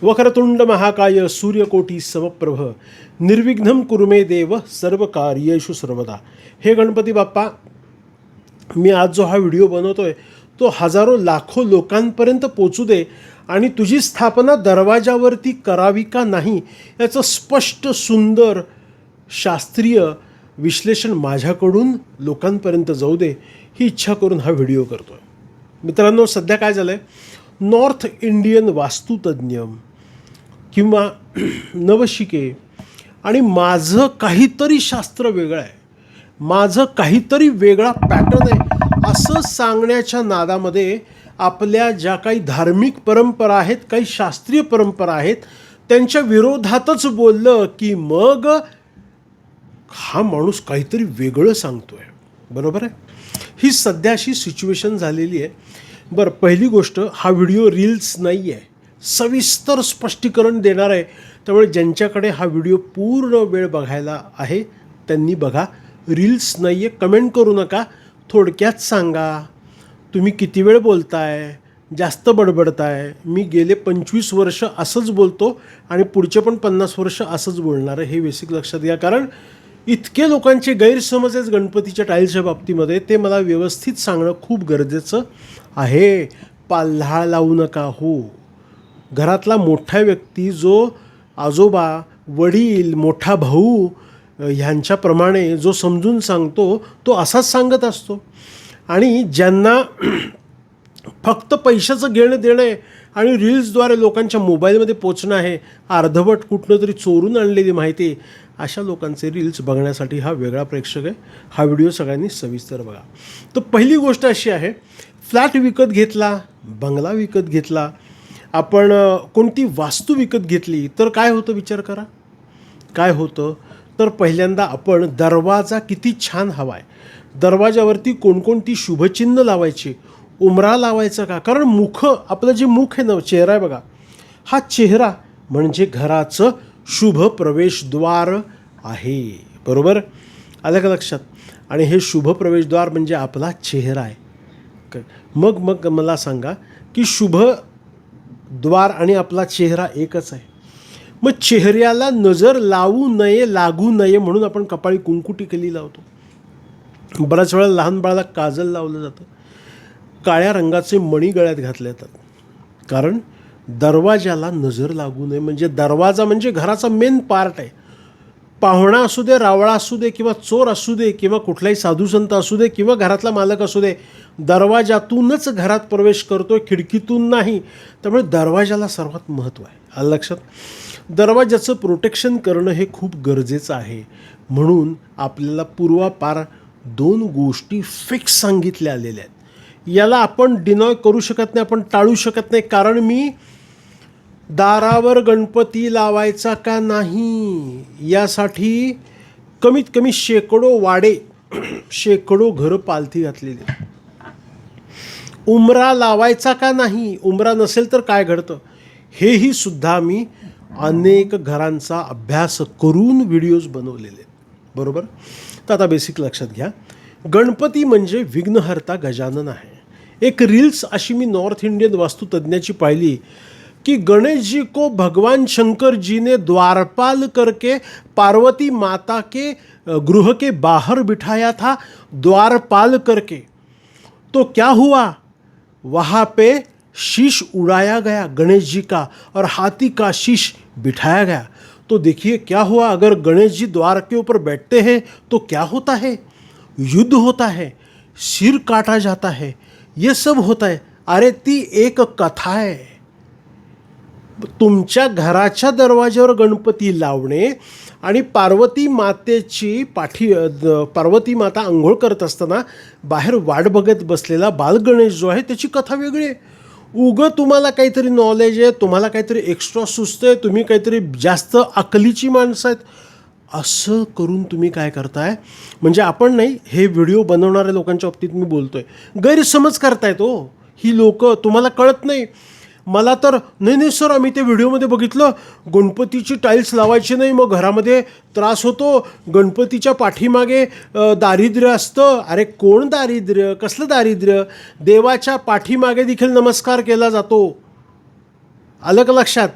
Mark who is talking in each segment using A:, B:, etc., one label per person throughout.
A: वक्रतुंड महाकाय सूर्यकोटी समप्रभ निर्विघ्नं कुरु मे देव सर्व कार्येषु सर्वदा. हे गणपती बाप्पा, मी आज जो हा व्हिडिओ बनवतोय तो हजारो लाखो लोकांपर्यंत पोचू दे आणि तुझी स्थापना दरवाजावरती करावी का नाही याचं स्पष्ट सुंदर शास्त्रीय विश्लेषण माझ्याकडून लोकांपर्यंत जाऊ दे ही इच्छा करून हा व्हिडिओ करतोय. मित्रांनो, सध्या काय झालं आहे, नॉर्थ इंडियन वास्तुतज्ञ किंवा नवशिके आणि माझं काहीतरी शास्त्र वेगळं आहे, माझं काहीतरी वेगळा पॅटर्न आहे असं सांगण्याच्या नादामध्ये आपल्या ज्या काही धार्मिक परंपरा आहेत, काही शास्त्रीय परंपरा आहेत, त्यांच्या विरोधातच बोललं की मग हा माणूस काहीतरी वेगळं सांगतो आहे. बरोबर आहे. ही सध्या अशी सिच्युएशन झालेली आहे. बरं, पहिली गोष्ट, हा व्हिडिओ रील्स नाही आहे, सविस्तर स्पष्टीकरण देणार आहे. त्यामुळे ज्यांच्याकडे हा व्हिडिओ पूर्ण वेळ बघायला आहे त्यांनी बघा. रील्स नाही आहे. कमेंट करू नका, थोडक्यात सांगा. तुम्ही किती वेळ बोलताय, जास्त बडबडताय. मी गेले 25 वर्ष असंच बोलतो आणि पुढचे पण 50 वर्ष असंच बोलणार आहे, हे बेसिक लक्षात घ्या. कारण इतके लोकांचे गैरसमज आहेत गणपतीच्या टाईल्सच्या बाबतीमध्ये, ते मला व्यवस्थित सांगणं खूप गरजेचं आहे. पाल्हाळ लावू नका. हो, घरातला मोठा व्यक्ती जो आजोबा, वडील, मोठा भाऊ ह्यांच्याप्रमाणे जो समजून सांगतो तो असाच सांगत असतो. आणि ज्यांना फक्त पैशाचं घेणं देणं आहे आणि रील्सद्वारे लोकांच्या मोबाईलमध्ये पोचणं आहे, अर्धवट कुठनं तरी चोरून आणलेली माहिती, अशा लोकांचे रील्स बघण्यासाठी हा वेगळा प्रेक्षक आहे. हा व्हिडिओ सगळ्यांनी सविस्तर बघा. तर पहिली गोष्ट अशी आहे, फ्लॅट विकत घेतला, बंगला विकत घेतला, आपण कोणती वास्तू विकत घेतली तर काय होतं विचार करा. काय होतं तर पहिल्यांदा आपण दरवाजा किती छान हवा आहे, दरवाजावरती कोणकोणती शुभचिन्ह लावायची, उंबरा लावायचा का. कारण मुख, आपलं जे मुख आहे ना, चेहरा आहे बघा, हा चेहरा म्हणजे घराचं शुभ प्रवेशद्वार आहे. बरोबर आलं का लक्षात. आणि हे शुभ प्रवेशद्वार म्हणजे आपला चेहरा आहे. मग मला सांगा की शुभ द्वार आणि आपला चेहरा एकच आहे. मग चेहऱ्याला नजर लावू नये, लागू नये म्हणून आपण कपाळी कुंकू टिकली लावतो. बऱ्याच वेळा लहान बाळाला काजल लावलं जातं, काळ्या रंगाचे मणी गळ्यात घातले जातात. कारण दरवाजाला नजर लागू नये. म्हणजे दरवाजा म्हणजे घराचा मेन पार्ट आहे. पाहुणा असू दे, रावळा असू दे, किंवा चोर असू दे, किंवा कुठलाही साधुसंत असू दे, किंवा घरातला मालक असू दे, दरवाजातूनच घरात प्रवेश करतो, खिडकीतून नाही. त्यामुळे दरवाजाला सर्वात महत्त्व आहे. आलं लक्षात. दरवाजाचं प्रोटेक्शन करणं हे खूप गरजेचं आहे. म्हणून आपल्याला पूर्वापार 2 गोष्टी फिक्स सांगितल्या आलेल्या आहेत. याला आपण डिनॉय करू शकत नाही, आपण टाळू शकत नाही. कारण मी दारावर गणपती लावायचा का नाही यासाठी कमीत कमी शेकडो वाडे, शेकडो घरं पालथी घातलेली. उंबरा लावायचा का नाही, उंबरा नसेल तर काय घडतं, हेही सुद्धा मी अनेक घरांचा अभ्यास करून व्हिडिओज बनवलेले आहेत. बरोबर. तर आता बेसिक लक्षात घ्या, गणपती म्हणजे विघ्नहर्ता गजानन आहे. एक रील्स अशी मी नॉर्थ इंडियन वास्तुतज्ञाची पाहिली कि गणेश जी को भगवान शंकर जी ने द्वारपाल करके पार्वती माता के गृह के बाहर बिठाया था, द्वारपाल करके. तो क्या हुआ, वहाँ पे शीश उड़ाया गया गणेश जी का और हाथी का शीश बिठाया गया. तो देखिए क्या हुआ, अगर गणेश जी द्वार के ऊपर बैठते हैं तो क्या होता है, युद्ध होता है, सिर काटा जाता है, ये सब होता है. अरे ती एक कथा आहे. तुमच्या घराच्या दरवाज्यावर गणपती लावणे आणि पार्वती माता आंघोळ करत असताना बाहेर वाट बघत बसलेला बालगणेश जो आहे त्याची कथा वेगळी आहे. उगं तुम्हाला काहीतरी नॉलेज आहे, तुम्हाला काहीतरी एक्स्ट्रा सुचतं आहे, तुम्ही काहीतरी जास्त अकलीची माणसं आहेत, असं करून तुम्ही काय करताय. म्हणजे आपण नाही, हे व्हिडिओ बनवणाऱ्या लोकांच्या बाबतीत मी बोलतोय, गैरसमज करतायत हो ही लोक. तुम्हाला कळत नाही. मला तर नाही सर, आम्ही ते व्हिडिओमध्ये बघितलं, गणपतीची टाईल्स लावायची नाही, मग घरामध्ये त्रास होतो, गणपतीच्या पाठीमागे दारिद्र्य असतं. अरे कोण दारिद्र्य, कसलं दारिद्र्य, देवाच्या पाठीमागे देखील नमस्कार केला जातो. आलं का लक्षात.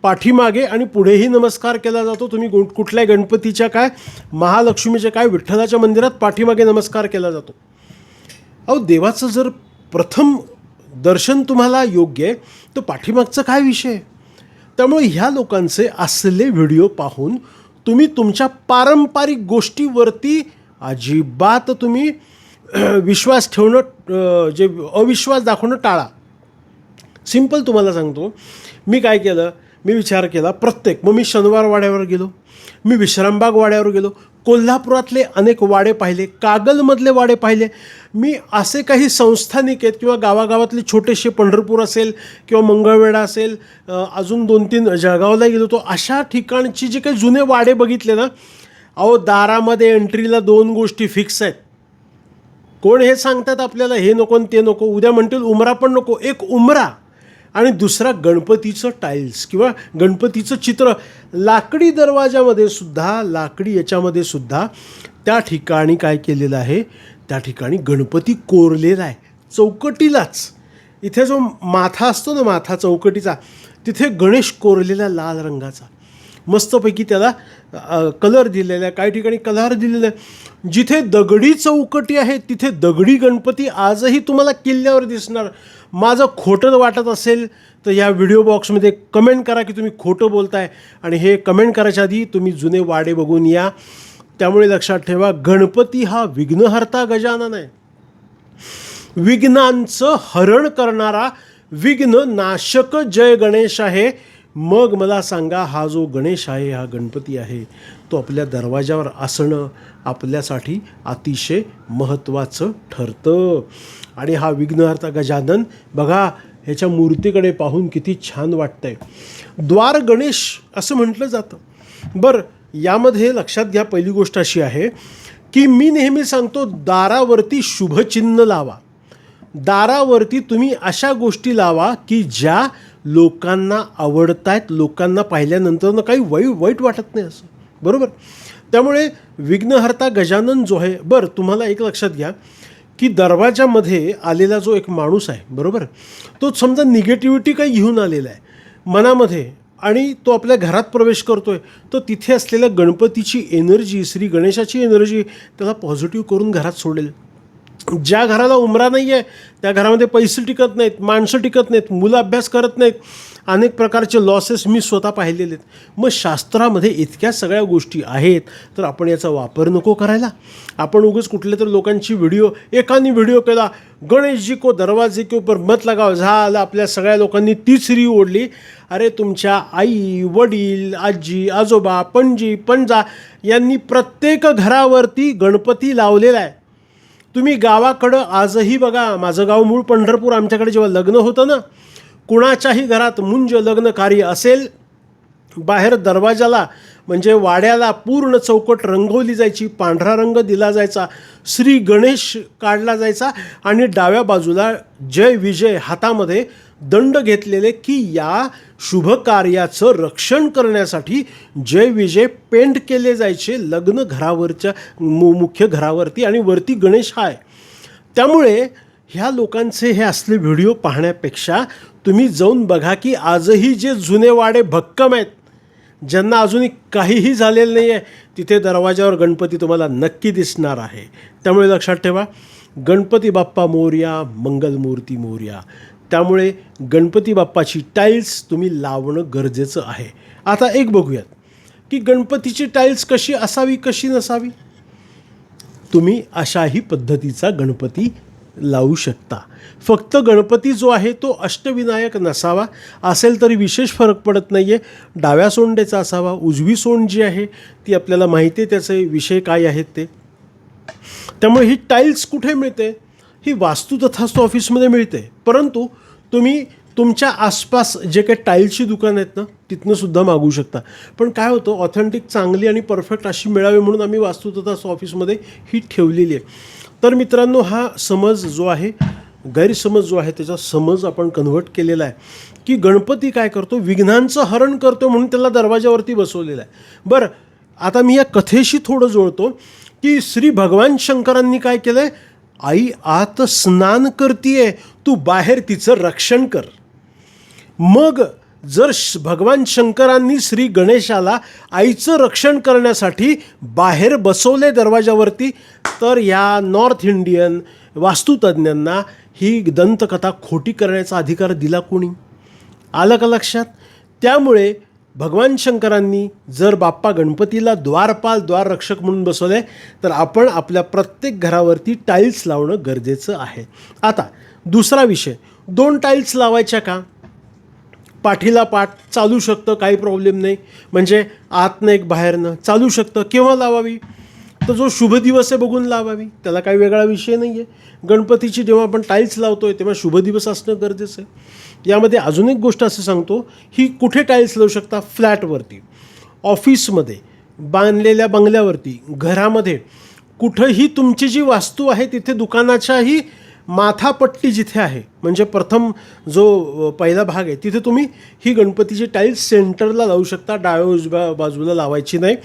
A: पाठीमागे आणि पुढेही नमस्कार केला जातो. तुम्ही कुठल्या गणपतीच्या काय, महालक्ष्मीच्या काय, विठ्ठलाच्या मंदिरात पाठीमागे नमस्कार केला जातो. अहो, देवाचं जर प्रथम दर्शन तुम्हाला योग्य आहे तर पाठीमागचं काय विषय. त्यामुळे ह्या लोकांचे असले व्हिडिओ पाहून तुम्ही तुमच्या पारंपरिक गोष्टीवरती अजिबात तुम्ही विश्वास ठेवणं, जे अविश्वास दाखवणं टाळा. सिंपल तुम्हाला सांगतो, मी काय केलं, मी विचार केला मग मी शनिवार वाड्यावर गेलो, मी विश्रामबाग वाड्यावर गेलो, कोल्हापुरातले अनेक वाडे पाहिले, कागलमधले वाडे पाहिले. मी असे काही संस्थानिक आहेत किंवा गावागावातले छोटेसे, पंढरपूर असेल किंवा मंगळवेढा असेल, अजून 2-3 जळगावला गेलो तो, अशा ठिकाणची जे काही जुने वाडे बघितले ना, अहो दारामध्ये एंट्रीला 2 गोष्टी फिक्स आहेत. कोण हे सांगतात आपल्याला हे नको ते नको, उद्या म्हणतील उमरा पण नको. एक उमरा आणि दुसरा गणपतीचं टाईल्स किंवा गणपतीचं चित्र. लाकडी दरवाजामध्ये सुद्धा, लाकडी याच्यामध्ये सुद्धा त्या ठिकाणी काय केलेलं आहे, त्या ठिकाणी गणपती कोरलेला आहे चौकटीलाच. इथे जो माथा असतो ना, माथा चौकटीचा, तिथे गणेश कोरलेला लाल रंगाचा, मस्तपैकी त्याला कलर दिलेला आहे. काही ठिकाणी कलर दिलेला आहे. जिथे दगडी चौकटी आहे तिथे दगडी गणपती आजही तुम्हाला किल्ल्यावर दिसणार. माझं खोटं वाटत असेल तर या व्हिडिओ बॉक्समध्ये कमेंट करा की तुम्ही खोटं बोलताय, आणि हे कमेंट करायच्या आधी तुम्ही जुने वाडे बघून या. त्यामुळे लक्षात ठेवा, गणपती हा विघ्नहर्ता गजानन आहे, विघ्नांचं हरण करणारा विघ्न नाशक जय गणेश आहे. मग मला सांगा, हा जो गणेश आहे, हा गणपती आहे, तो आपल्या दरवाजावर असणं आपल्यासाठी अतिशय महत्त्वाचं ठरतं. आणि हा विघ्नहर्ता गजानन बघा, ह्याच्या मूर्तीकडे पाहून किती छान वाटतंय. द्वार गणेश असं म्हटलं जातं. बरं, यामध्ये लक्षात घ्या, पहिली गोष्ट अशी आहे की मी नेहमी सांगतो, दारावरती शुभचिन्ह लावा. दारावरती तुम्ही अशा गोष्टी लावा की ज्या लोकांना आवडतायत, लोकांना पाहिल्यानंतर काही वाईट वाटत नाही असं, बरोबर. त्यामुळे विघ्नहर्ता गजानन जो आहे, बरं तुम्हाला एक लक्षात घ्या की दरवाजामध्ये आलेला जो एक माणूस आहे, बरोबर, तो समजा निगेटिव्हिटी काही घेऊन आलेला आहे मनामध्ये आणि तो आपल्या घरात प्रवेश करतोय, तर तिथे असलेल्या गणपतीची एनर्जी, श्री गणेशाची एनर्जी त्याला पॉझिटिव्ह करून घरात सोडेल. ज्या घराला उमरा नाही आहे त्या घरामध्ये पैसे टिकत नाहीत, माणसं टिकत नाहीत, मुलं अभ्यास करत नाहीत, अनेक प्रकारचे लॉसेस मी स्वतः पाहिलेले आहेत. मग शास्त्रामध्ये इतक्या सगळ्या गोष्टी आहेत, तर आपण याचा वापर नको करायला. आपण उगाच कुठल्या तरी लोकांची एकाने व्हिडिओ केला, गणेशजी को दरवाजे के ऊपर मत लगाव, झालं, आपल्या सगळ्या लोकांनी तीच री ओढली. अरे तुमच्या आई, वडील, आजी, आजोबा, पणजी, पणजा यांनी प्रत्येक घरावरती गणपती लावलेला आहे. तुम्ही गावाकडं आजही बघा, माझं गाव मूळ पंढरपूर, आमच्याकडे जेव्हा लग्न होतं ना, कुणाच्याही घरात मुंज लग्न कार्य असेल, बाहेर दरवाजाला म्हणजे वाड्याला पूर्ण चौकट रंगवली जायची, पांढरा रंग दिला जायचा, श्री गणेश काढला जायचा आणि डाव्या बाजूला जय विजय हातामध्ये दंड घेतलेले की या शुभ कार्याचं रक्षण करण्यासाठी जय विजय पेंट केले जायचे लग्न घरावरच्या मुख्य घरावरती, आणि वरती गणेश आहे. त्यामुळे ह्या लोकांचे हे असले व्हिडिओ पाहण्यापेक्षा तुम्ही जाऊन बघा की आजही जे जुने वाडे भक्कम आहेत, ज्यांना अजूनही काहीही झालेलं नाही आहे, तिथे दरवाजावर गणपती तुम्हाला नक्की दिसणार आहे. त्यामुळे लक्षात ठेवा, गणपती बाप्पा मोरया, मंगलमूर्ती मोरया. त्यामुळे गणपती बाप्पाची टाईल्स तुम्ही लावणं गरजेचं आहे. आता एक बघूयात की गणपतीची टाईल्स कशी असावी, कशी नसावी. तुम्ही अशाही पद्धतीचा गणपती लावू शकता. फक्त गणपती जो आहे तो अष्टविनायक नसावा, असेल तरी विशेष फरक पडत नाही आहे. डाव्या सोंडेचा असावा, उजवी सोंड जी आहे ती आपल्याला माहिती आहे त्याचे विषय काय आहेत ते. त्यामुळे ही टाईल्स कुठे मिळते, ही वास्तू तथास्तु ऑफिसमध्ये मिळते, परंतु तुम्ही तुमच्या आसपास जे काही टाईल्सची दुकान आहेत ना, तिथनं सुद्धा मागवू शकता. पण काय होतं, ऑथेंटिक चांगली आणि परफेक्ट अशी मिळावी म्हणून आम्ही वास्तू तथास्तु ऑफिसमध्ये ही ठेवलेली आहे. तर मित्रांनो, हा समज जो आहे, गैरसमज जो आहे, त्याचा समज आपण कन्व्हर्ट केलेला आहे की गणपती काय करतो, विघ्नांचं हरण करतो म्हणून त्याला दरवाजावरती बसवलेलं आहे. बरं, आता मी या कथेशी थोडं जोडतो की श्री भगवान शंकरांनी काय केलं आहे, आई आत स्नान करतीये, तू बाहेर तिचं रक्षण कर. मग जर भगवान शंकरांनी श्री गणेशाला आईचं रक्षण करण्यासाठी बाहेर बसवले दरवाजावरती, तर या नॉर्थ इंडियन वास्तुतज्ञांना ही दंतकथा खोटी करण्याचा अधिकार दिला कोणी? आलं का लक्षात? त्यामुळे भगवान शंकरांनी जर बाप्पा गणपतीला द्वारपाल द्वाररक्षक म्हणून बसवले, तर आपण आपल्या प्रत्येक घरावरती टाईल्स लावणं गरजेचं आहे. आता दुसरा विषय, 2 टाईल्स लावायच्या का? पाठीला पाठ चालू शकतं, काही प्रॉब्लेम नाही. म्हणजे आतनं एक बाहेरनं चालू शकतं. केव्हा लावावी? तर जो शुभ दिवस आहे बघून लावावी, त्याला काही वेगळा विषय नाही आहे. गणपतीची जेव्हा आपण टाईल्स लावतोय तेव्हा शुभ दिवस असणं गरजेचं आहे. यामध्ये अजून एक गोष्ट असं सांगतो, ही कुठे टाईल्स लावू शकता? फ्लॅटवरती, ऑफिसमध्ये, बांधलेल्या बंगल्यावरती, घरामध्ये, कुठंही तुमची जी वास्तू आहे तिथे, दुकानाच्याही माथापट्टी जिथे आहे, म्हणजे प्रथम जो पहिला भाग आहे तिथे तुम्ही ही गणपतीची टाईल्स सेंटरला लावू शकता. डाव्या उजव्या बाजूला लावायची नाही.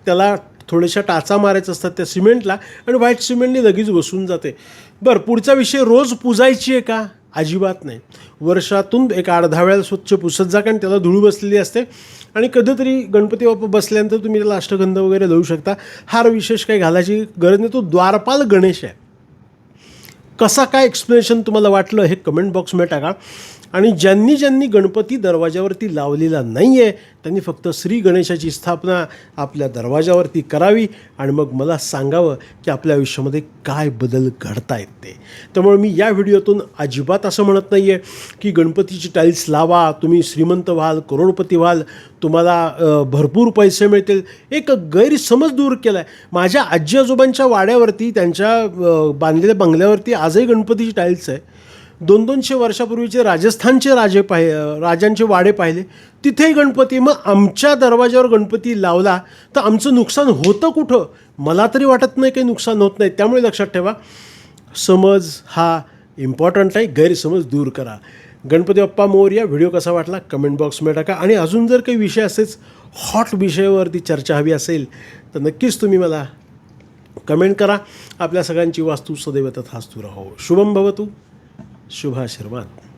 A: त्याला थोड्याशा टाचा मारायचं असतात त्या सिमेंटला, आणि व्हाईट सिमेंटने लगेच बसून जाते. बरं, पुढचा विषय, रोज पुजायची आहे का? अजिबात नाही. वर्षातून एक 8-10 वेळा स्वच्छ पुसत जा, कारण त्याला धूळ बसलेली असते. आणि कधीतरी गणपती बाप्पा बसल्यानंतर तुम्ही त्याला अष्टगंध वगैरे लावू शकता. हार विशेष काही घालायची गरज नाही. तो द्वारपाल गणेश आहे. कसा काय एक्सप्लेनेशन तुम्हाला वाटलं हे कमेंट बॉक्समध्ये टाका. आणि ज्यांनी ज्यांनी गणपती दरवाजावरती लावलेला नाही आहे त्यांनी फक्त श्री गणेशाची स्थापना आपल्या दरवाजावरती करावी, आणि मग मला सांगावं की आपल्या आयुष्यामध्ये काय बदल घडत आहेत ते. त्यामुळे मी या व्हिडिओतून अजिबात असं म्हणत नाही आहे की गणपतीची टाईल्स लावा, तुम्ही श्रीमंत व्हाल, करोडपती व्हाल, तुम्हाला भरपूर पैसे मिळतील. एक गैरसमज दूर केला आहे. माझ्या आजी आजोबांच्या वाड्यावरती, त्यांच्या बांधलेल्या बंगल्यावरती आजही गणपतीची टाईल्स आहे. 200-200 वर्षापूर्वीचे राजस्थानचे राजांचे वाडे पाहिले, तिथेही गणपती. मग आमच्या दरवाजावर गणपती लावला तर आमचं नुकसान होतं कुठं? मला तरी वाटत नाही काही नुकसान होत नाही. त्यामुळे लक्षात ठेवा, समज हा इम्पॉर्टंट आहे. गैरसमज दूर करा. गणपती बाप्पा मोरया. व्हिडिओ कसा वाटला कमेंट बॉक्समध्ये टाका. आणि अजून जर काही विषय असेच हॉट विषयावरती चर्चा हवी असेल तर नक्कीच तुम्ही मला कमेंट करा. आपल्या सगळ्यांची वास्तू सदैव तथास्तु राहो. शुभम भवतु. शुभाशीर्वाद.